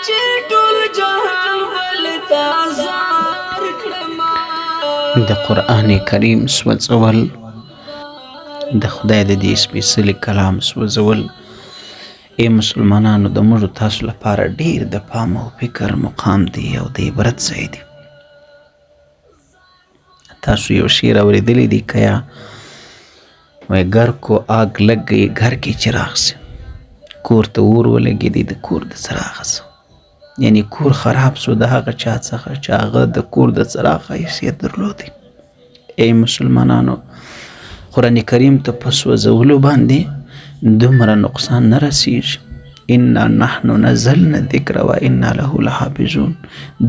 چې ټول جهان ولتا زار کړم د قرآن کریم سوځول، د خدای د دې سپېڅلي کلام سوځول ای مسلمانانو د موږ تاسو لپاره ډیر د پام او فکر مقام دی او د عبرت ځای دی. تاسو یو شعر اورېدلی دی که یا وایي ګر کو آگ لگ گئی گھر کی چراغ سے، کور ته اور ولګېدی د کور د څراغ څخه، یعنی کور خراب سو د هغه چا څخه چې هغه د کور د څراغ حیثیت درلودی. ای مسلمانانو قرآن کریم ته په سوځولو باندې دومره نقصان نه رسیږي. انا نحن نزلنا الذکر و انا له لحافظون،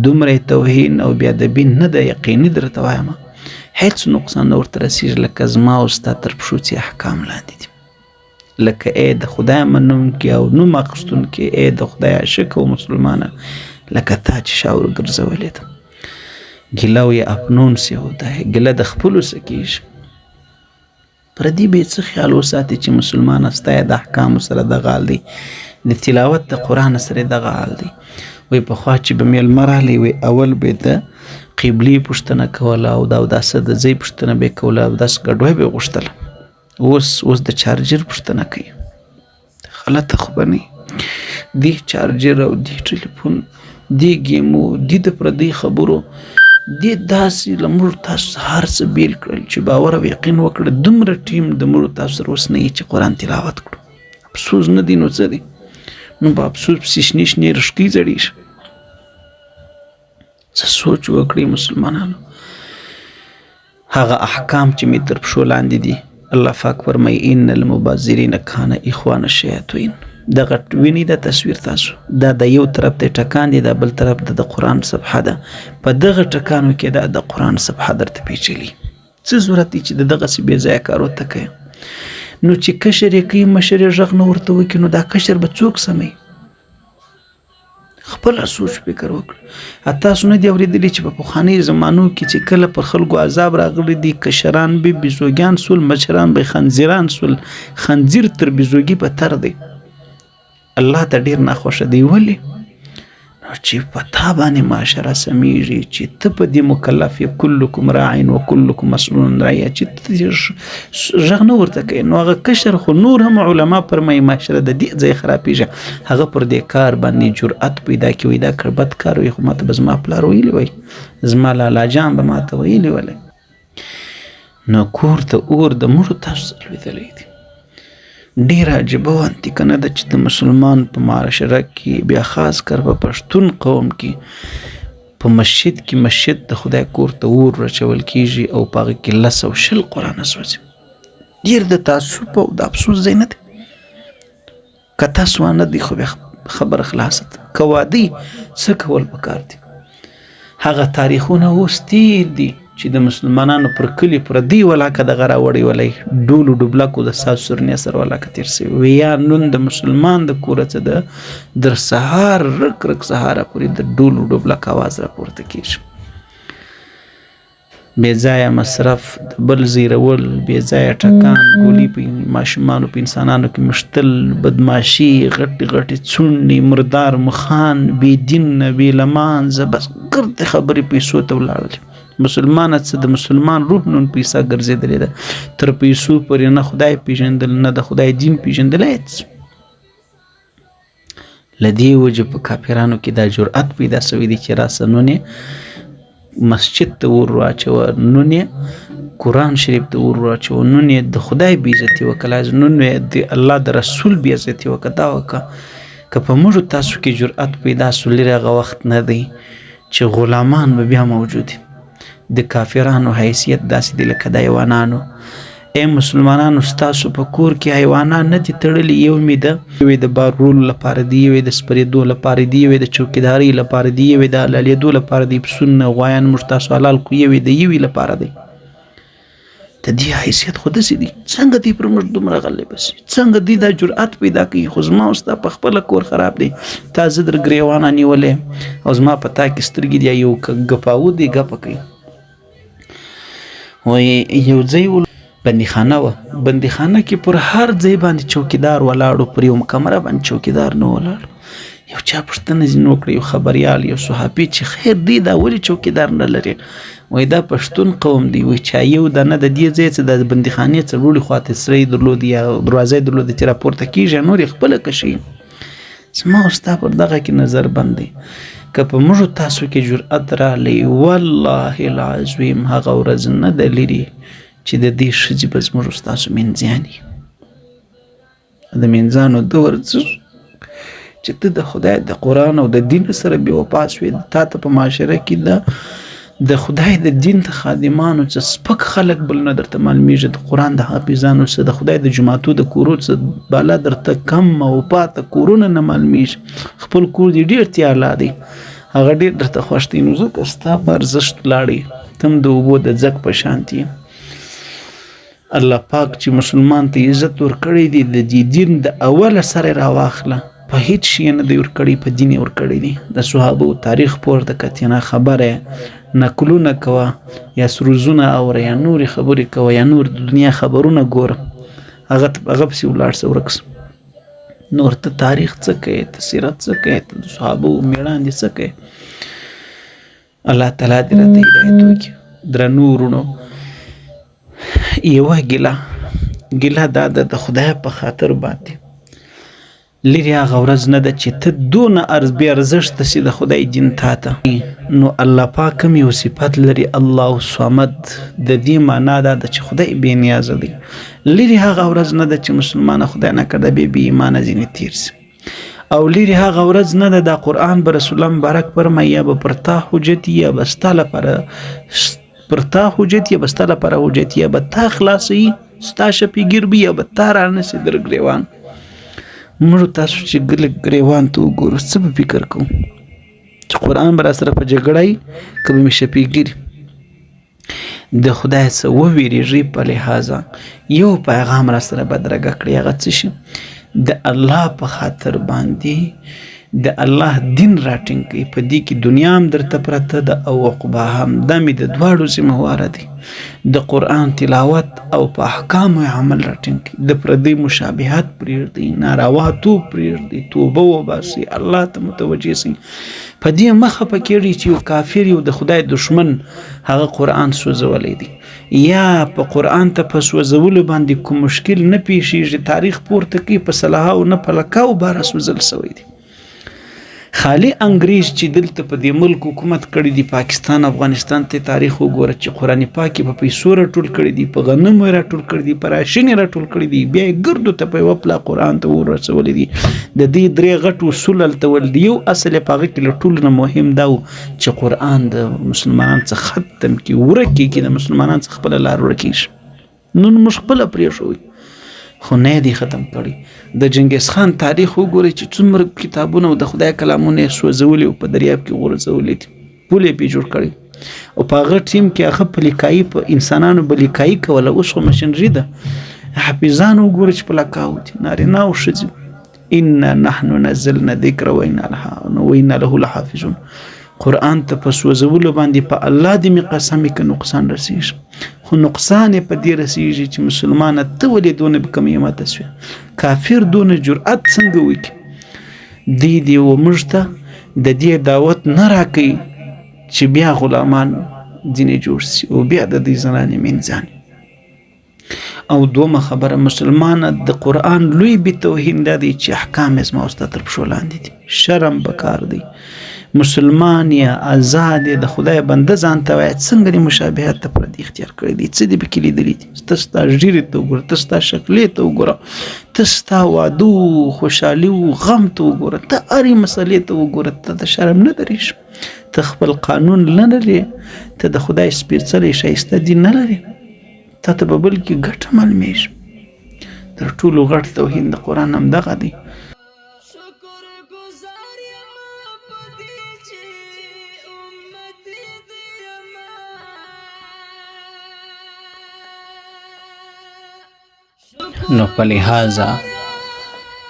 دومره توهین او بیادبي نه ده، یقیني درته وایم هیڅ نقصان نه ورته رسیږي لکه زما او ستا تر پښو چې احکام لاندې دي. لکه ای د خدای منونکي او نوم اخیستونکي، ای د خدای عاشق او مسلمانه، لکه تا چې شاور ګرځولې ده. ګیله و یې اپنون سی ہوتا ہے، ګیله د خپلو څه کېږي. پردي به څه خیال وساتي چې مسلمانه ستا یې د احکامو سره دغه حال دی، د تلاوت د قرآن سره دغه حال دی. وایي پخوا چې به میلمه راغلی وایي اول به د قبلې پوښتنه کوله او د اوداسه د ځای پوښتنه به یې کوله، اودس ګډوډي به یې غوښتله. اوس د چارجر پوښتنه کوي. غلطه خو به نه دی چارجر او دی ټلیفون دی ګیمو دی د پردۍ خبرو دی داسې له موږ تاسو هر څه بیل کړل چې باور او یقین وکړه دومره ټیم د موږ تاسو سره اوس نه وي چې قرآن تلاوت کړو. افسوس نه دی نو څه دی؟ نو په افسوس پسې شنې شنې رشقې زړېږي. څه سوچ وکړئ مسلمانانو. هغه احکام چې مې تر پښو لاندې دي، الله پاک فرمایي ان المبذرین کان اخوان الشیاطین. دغه ویني د تصویر تاسو دا د یو طرف ته ټکان دی، د بل طرف ته د قرآن صفحه ده. په دغه ټکانو کې دا د قرآن صفحه درته پیچلي. څه ضرورت دی چې د دغسې بې ځایه کار ورته کوي؟ نو چې کشر یې کوي مشر یې غږ نه ورته وکړي نو دا کشر به څوک سموي؟ خپله سوچ فکر وکړه. تاسو نه دي اورېدلي چې په پخوانیو زمانو کې چې کله پر خلکو عذاب راغلی دي، کشران به بیزوګیان سول، مشران به خنزیران سول. خنزیر تر بیزوګي بدتر دی. الله ته ډېر ناخوښه دی. ولې؟ نو چې په تا باندې معاشره سمیږي چې ته په دې مکلف یې، کلکم راعین و کلکم مسئول عن رعیه، چې ته غږ نه ورته کوې نو هغه کشر خو نور هم علما فرمایي معاشره د دې ځای خرابېږي. هغه پر دې کار باندې جرأت پیدا کړي وایي دا بد کار وایي خو ماته به زما پلار ویلي وایي، زما لالا جان به ماته ویلي ولی. نو کور ته اور د مړو تاسو سره لوېدلی دی. ډېر عجیبه وانتي که نه ده چې د مسلمان په معاشره کې بیا خاص کر په پښتون قوم کې په مسجد کې مسجد د خدای کور ته اور راچول کېږي او په هغه کې 100 قرآن سوځي. ډېر د تعصب او د افسوس ځای نه دی. که تاسو وانه دی خو بیا خبره خلاصه ده. که واده څه کول پکار دي؟ هغه تاریخونه اوس تیر دي چې د مسلمانانو پر کلي پردي ولاکه دغه راوړی ولی ډولو ډوبلکو د ساز سورني سره ولاکه تیر سوي. یا نن د مسلمان د کوره څه ده در سهار رک رک سهاره پورې د ډولو ډوبلک اواز راپورته کېږي. بې ځایه مصرف، د بل زیرول، بې ځایه ټکان، ګولي په ماشومانو په انسانانو کې مشتل، بدماشي، غټې غټې څونډې، مردار مخان، بې دینه، بې لمانځه، بس ګردې خبرې پیسو ته ولاړلې. مسلمانه څه د مسلمان روح نن پیسه ګرځېدلې ده. تر پیسو پورې نه خدای پیژندل نه د خدای دین پیژندل. هېڅ له دې وجې په کافرانو کې دا جرأت پیدا سوی دی چې راسه نن یې مسجد ته ور واچوه، نن یې قرآن شریف ته ور واچوه، نن یې د خدای بېعزتي وکړه، نن یې د الله د رسول بېعزتي وکړه. دا وکړه که په موږ تاسو کې جرأت پیدا سو، لرې هغه وخت نه دی چې غلامان به بیا موجود دي. د کافرانو حیثیت داسې دی لکه د حیوانانو. ای مسلمانانو ستاسو په کور کې حیوانان نه دي تړلي. یو مې ده، یوې د بارولو لپاره دي، یوې د سپرېدو لپاره دي، یوې د چوکیدارۍ لپاره دي، یوې د حلالېدو لپاره دي. پسونه غوایان موږ تاسو حلال کړو، یوې د یوې لپاره دی. د دې حیثیت خو داسې دی. څنګه دی پر موږ دومره غلبه سي؟ څنګه دی دا جرأت پیدا کوي؟ خو زما او ستا په خپله کور خراب دی. تا زه در ګریوانه نیولې او زما په تا کې سترګې دي، یو ګپاو دی ګپه کوي. وایي یو ځای بندیخانه وه. بندیخانه کې پر هر ځای باندې چوکیدار ولاړو، پر یو کمره باندې چوکیدار نه ولاړ. یو چا پوښتنه ځینې وکړه، یو خبریال، یو صحافي چې خیر دی دا ولې چوکیدار نه لري؟ وایي دا پښتون قوم دی، وایي چا یو دانه د دې ځای څه د بندیخانې څلورې خواته سری درلودي یا دروازه یې درلودې چې راپورته کېږي نور یې خپله کشي. زما او ستا پر دغه کې نظر بند دی. که په موږ تاسو کې جرأت راغلی والله العظیم هغه ورځ نه ده لرې چې د دې ښځې به زموږ ستاسو مینځیانې د مینځانو دور چې ته د خدای د قرآن او د دین سره بې وفا شوې. تا ته په معاشره کې د خدای د دین د خادمانو څه سپک خلک بل نه درته معلومیږي، د قرآن د حافظانو څه، د خدای د جماعتو د کورو څه بالا درته کم او پاته کورونه نه معلومیږي. خپل کور دې ډېر تیالا دی، هغه ډېر درته خوښ دی، نو ځکه ستا په ارزښت لاړې، ته هم د اوبو د ځګ په شانتي. الله پاک چې مسلمان ته عزت ورکړی دی د دې دین د اوله سره راواخله، په هیڅ شي نه دی ورکړی، په دین یې ورکړی دی. د صحابو تاریخ پورته کړه، نه خبره نقلونه کوه یا سروزونه اوره یا نورې خبرې کوه یا نور د دنیا خبرونه ګوره، هغه پسې ولاړ شه ورک شه. نور ته تاریخ څه کوې، ته سیرت څه کوې، ته د صحابو مېړاندې څه کوې. الله تعالی دې راته هدایت وکړي. درنو وروڼو، یوه ګیله دا ده د خدای په خاطر باندې لرې هغه ورځ نه ده چې ته دونه بې ارزښته سي د خدای دین تا ته. نو الله پاک هم یو صفت لري، الله صمد، د دې معنا دا ده چې خدای بې نیازه دی. لرې هغه ورځ نه ده چې مسلمانه خدای نکرده بې ایمانه ځینې تیر سي، او لرې هغه ورځ نه ده دا قرآن به رسول الله مبارک فرمایي یا به پر تا حجت یا به ستا لپاره حجت یا به تا خلاصوي ستا شفیګیر بي یا به تا رانسي در ګریوان. موږ تاسو چې ګریوان ته وګورو څه به فکر کوو چې قرآن به راسره په جګړه وي که به مې شفیګیر. د خدای څه وویرېږئ په لحاظه یو پیغام راسره بدرګه کړي، هغه څه شي د الله په خاطر باندې د الله دین راټینګ کړي. په دې کې دنیا هم درته پرته ده او عقبه هم، دا مې د دواړو ذمهواره دي. د قرآن تلاوت او په احکامو عمل راټینګ کړي، د پردۍ مشابهت پرېږدئ، نارواتوب پرېږدئ، توبه وباسئ، الله ته متوجه سئ. په دې مخه په کېږي چې یو کافر یو د خدای دشمن هغه قرآن سوځولی دی، یا په قرآن ته په سوځولو باندې کوم مشکل نه پیښیږي، تاریخ پورته کوي په صلاحو نه په لکاو باره سوځل سوی دی. خالی انګریز چې دلته په دې ملک حکومت کړی دی، پاکستان افغانستان ته تاریخ وګوره چې قرآن پاک په پیسو راټول کړی دی، په غنمو راټول کړی دی، په راشن راټول کړی دی، بیا یې ګردو ته په یوه پلا قرآن ته ورسولی دی. د دې درې غټ اصول هلته ول دي. یو اصل یې په هغه کې له ټولو نه مهم دا و چې قرآن د مسلمانانو څخه ختم کړي، ورک کړي، د مسلمانانو څخه خپله لار ورکېږي. نن موږ خپله پرېښوئ، خو نه دی ختم کړی. د جنګیز خان تاریخ وګورئ چې څومره کتابونه او د خدای کلامونه یې سوځولي او په دریاب کې غورځولي دي، پول یې پې جوړ کړی. او په هغه ټیم کې هغه په لیکایي په انسانانو به لیکایي کوله، اوس خو مشنري ده. حافظان وګورئ چې په لکاو دي، نارینه او ښځې. انا نحن نزلنا ذکر وإنا له لحافظون. قرآن ته په سوځولو باندې په الله دې مې قسم که نقصان رسیږي، خو نقصان یې په دې رسیږي چې مسلمانه ته ولې دونه کم همته شوې، کافر دونه جرأت څنګه وکړي. دې موږ ته د دې دعوت نه راکوي چې بیا غلامان ځینې جوړ سي او بیا د دې زنانې مینځانې. او دومه خبره مسلمانه د قرآن لوی بې توهین دا دی چې احکام یې زما او ستا تر پښو لاندې دي. شرم پکار دی. مسلمان یا آزاد د خدای بنده ځان ته وایي څنګه دې مشابهت ته پردي اختیار کړی دي، څه دې پکې لیدلي دي. ته ستا ږیرې ته وګوره، ته ستا شکلې ته وګوره، ته ستا واده خوشحالي غم ته وګوره، ته هرې مسلې ته وګوره. ته د شرم نه درېږي، ته خپل قانون نه لرې، ته د خدای سپېڅلی ښایسته دین نه لرې، تا ته به بل کې ګټه معلومېږي. تر ټولو غټ توهین د قرآن همدغه دی. نو په لحاظه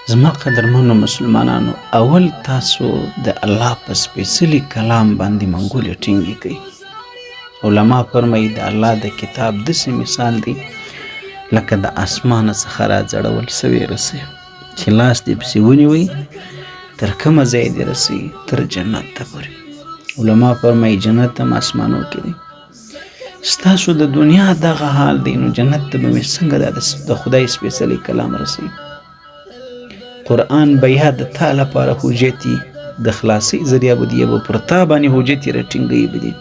زما قدرمنو مسلمانانو، اول تاسو د الله په سپېڅلي کلام باندې منګولې ټینګې کړئ. علما فرمایي د الله د کتاب داسې مثال دی لکه د اسمانه څخه راځړول سوی رسۍ چې لاس دې پسې ونیوئ، تر کومه ځای دې رسي؟ تر جنت ته پورې. علما فرمایي جنت هم اسمانو کې دی. ستاسو د دنیا دغه حال دی، نو جنت ته به مې څنګه د خدای سپېڅلی کلام رسي؟ قرآن به یا د تا لپاره حجتي د خلاصۍ ذریعه به دي، یا به پر تا باندې حجتي راټینګوي به دي.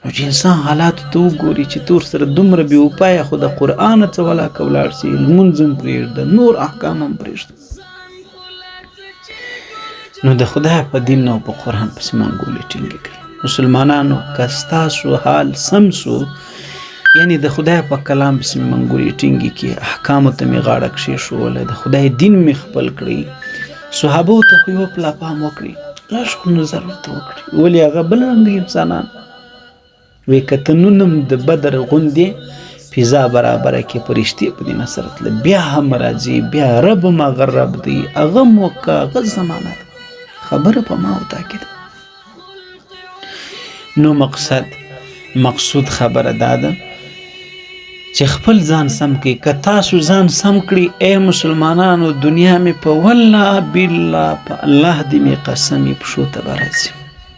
نو چې انسان حالاتو ته وګوري چې تور سره دومره بې وپایه، خو د قرآن څه ولاکه ولاړ سي، لمونځ هم پرېږده، نور احکام هم پرېږده. نو د خدای په دین او په قرآن پسې منګولې ټینګې کړي. مسلمانانو که ستاسو حال سم سو، یعنی د خدای په کلام پسې مې منګولې ټینګې کړي، احکامو ته مې غاړه کښېښوله، د خدای دین مې خپل کړی، صحابو ته خو یو پلا پام وکړي، لږ خو نظر ورته وکړي. ولې هغه بل رنګه انسانان وی که ته نونم د بدر غوندې فضا برابره کې فرشتې په دې نصر تله، بیا هم راځي، بیا رب هم هغه رب دی، هغه موقع هغه زمانه ده. خبره په ما او تا کې ده. نو مقصود خبره دا ده چې خپل ځان سم کړي. که تاسو ځان سم کړي ای مسلمانانو، دنیا مې په والله بالله په الله دې مې قسمې پښو ته به راځي.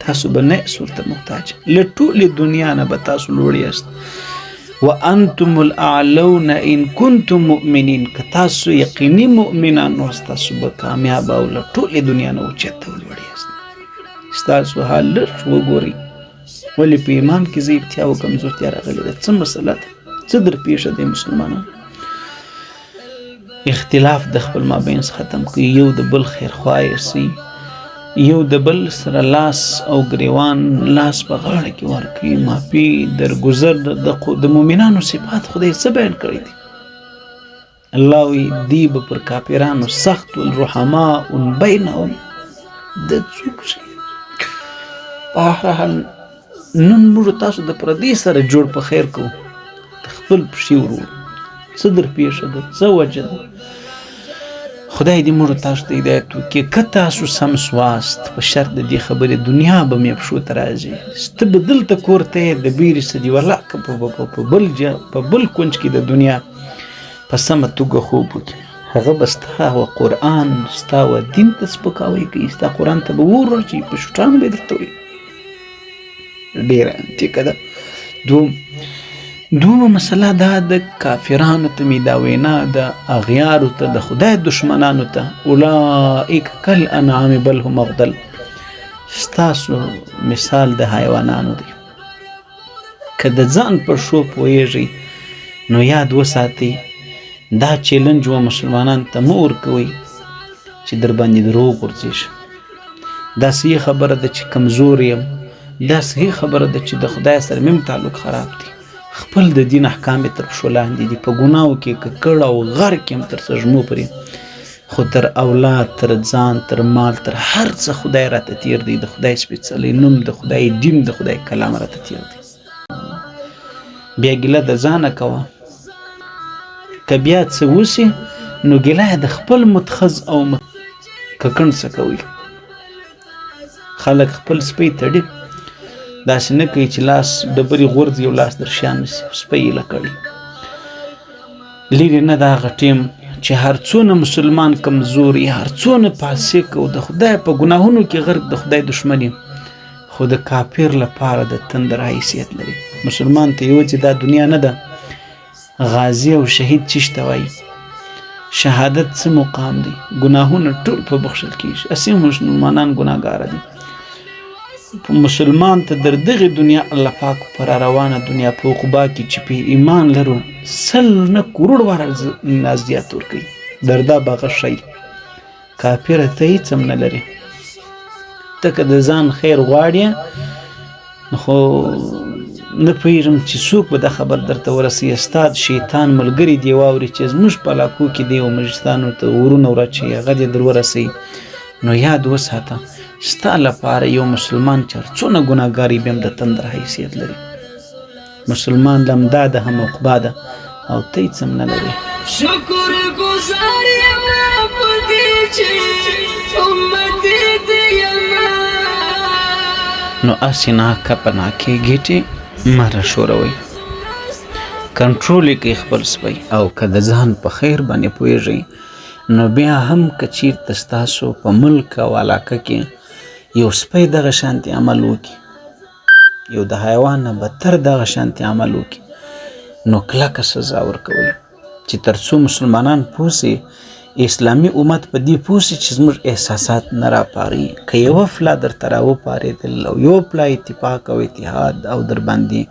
تاسو به نه ورته محتاج، له ټولې دنیا نه به تاسو لوړ یاست. وانتم الاعلون ان کنتم مؤمنین، که تاسو یقیني مؤمنان اوس، تاسو به کامیاب او له ټولې دنیا نه اوچته لوړ یاست. ستاسو حال لږ وګورئ، ولې په ایمان کې ضعیفتیا او کمزورتیا راغلې ده؟ څه مسله ده؟ څه در پیښه دی مسلمانان؟ اختلاف د خپل مابین ختم کړئ، یو د بل خیرخواه اوسئ، یو د بل سره لاس او ګریوان لاس په غاړه کې ورکړي. معافي درګذر د مؤمنانو صفات خدای څه بیان کړی دي؟ الله وی دی به پر کافرانو سخت الرحماء بینهم. د څوک شي په هر حال نن موږ تاسو د پردي سره جوړ په خیر کوو، خپل پښې ورو. څه در پیښه ده؟ څه وجه ده؟ خدای دې موږ تاسو ته هدایت وکړي. که تاسو سم سواست، په شرط د دې خبرې دنیا به مې پښو ته راځي، ته به دلته کور ته یې د بیرې څه دي ولاکه په بل کونج کې د دنیا په سمه توګه خوب وکړي. هغه به ستا و قرآن ستا و دین ته سپکاوی کوي، ستا قرآن ته به اور ورچي، په شوټانو به یې درته وایي. ډېره ټیکه ده. دومره مسله دا د کافرانو ته مې دا وینا د اغیارو ته، د خدای دشمنانو ته، اولئک کالانعام بل هم اضل. ستاسو مثال د حیوانانو دی. که د ځان پر شو پوهیږئ نو یاد وساتئ، دا چیلنج و مسلمانانو ته مه ورکوئ چې در باندې دروغ ورځېږي. دا صحیح خبره ده چې کمزور یم، دا صحیح خبره ده چې د خدای سره مې تعلق خراب دی، خپل د دین احکام یې تر پښو لاندې دي، په ګناو کې ککړ او غر کې هم تر سږمو پورې، خو تر اولاد، تر ځان، تر مال، تر هر څه خدای راته تیر دی. د خدای سپېڅلی نوم، د خدای دین، د خدای کلام راته تیر دی. بیا ګیله د ځانه کوه، که بیا څه وسي نو ګیله د خپل متخذ او ککڼ څه کوي. خلک خپل سپی تړي، داسې نه کوي چې لاس ډبرې غورځي یو لاس در شا نسي، سپی یې لکړي. لرې نه د هغه ټیم چې هر څونه مسلمان کمزور یا هر څونه فاسق او د خدای په ګناهونو کې غرق، د خدای دشمن یم، خو د کافر لپاره د تندر حیثیت لري. مسلمان ته یو چې دا دنیا نه ده، غازی او شهید چیشته وایي، شهادت څه مقام دی، ګناهونه ټول په بخښل کېږي. اسې مسلمانان ګناهګاره دي. مسلمان ته در دغه دنیا الله پاک پر روانه دنیا په عقبا کې چې په ایمان لرو 100 کروڑ واره زیات ورکوي، دردا باغه شي. کافر ته هیڅ هم نه لري. ته که د ځان خیر غواړې، خو نه پوهېږم چې څوک به دا خبر درته ورسوي. استاد شیطان ملګری دی واوري چې زموږ په علاقو کې دی او مجلسانو ته ورونه وراچوي، هغه دې در ورسوي. نو یاد وساته، ستا لپاره یو مسلمان چې هر څونه ګناهګار بیا هم د تندر حیثیت لري. مسلمان لمدا ده هم عقبا ده او ته هیڅ هم نه لري. شکر گزار یم په دې چې امت دې یم. نو اسې ناکه په ناکې ګیټې مه راښوروئ، کنټرول یې کړئ خپل سپی. او که د ځان په خیر باندې پوهېږئ نو بیا هم که چیرته ستاسو په ملک او علاقه کې یو سپی دغه شانتي عمل وکړي، یو د حیوان نه بدتر دغه شانتي عمل وکړي، نو کلکه سزا ورکوئ چې تر څو مسلمانان پوه سي، اسلامي امت په دې پوه سي چې زموږ احساسات نه راپاري. که یوه فلا درته راوپارېدل او یو فلا اتفاق او اتحاد او در باندې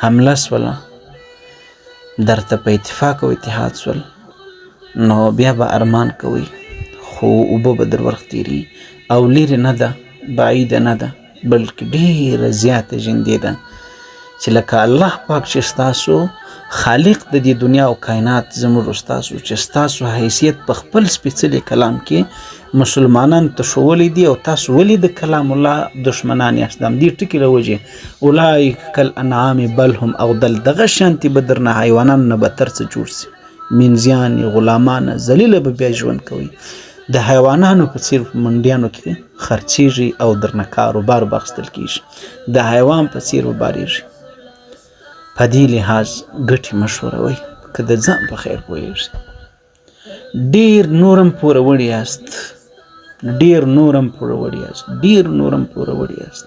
حمله سوله، درته په اتفاق او اتحاد سول، نو بیا به ارمان کوئ خو اوبه به در وخت تیري او لرې نه ده، بعیده نه ده، بلکې ډېره زیاته ژندې ده چې لکه الله پاک چې ستاسو خالق د دې دنیا او کائنات زموږ ستاسو چې ستاسو حیثیت په خپل سپېڅلي کلام کې مسلمانان تشولی دي، او تاسو ولې د کلام الله دشمنان یاست؟ د همدې ټکي له وجې اولئک کالانعام بل هم اضل، دغه شانتې به درنه حیوانان نه بدتر څه جوړ سي، مینځیانې غلامانه ذلیله به بیا ژوند کوي، د حیوانانو په څیر په منډیانو کې خرڅیږي او درنه کاروبار به اخیستل کیږي، د حیوان په څیر وبارېږي. په دې لحاظ ګټې مه ښوروئ که د ځان په خیر پوهېږئ. ډېر نورم پوروړي یاست، ډېر نورم پوروړي یاست، ډېر نورم پوروړي یاست.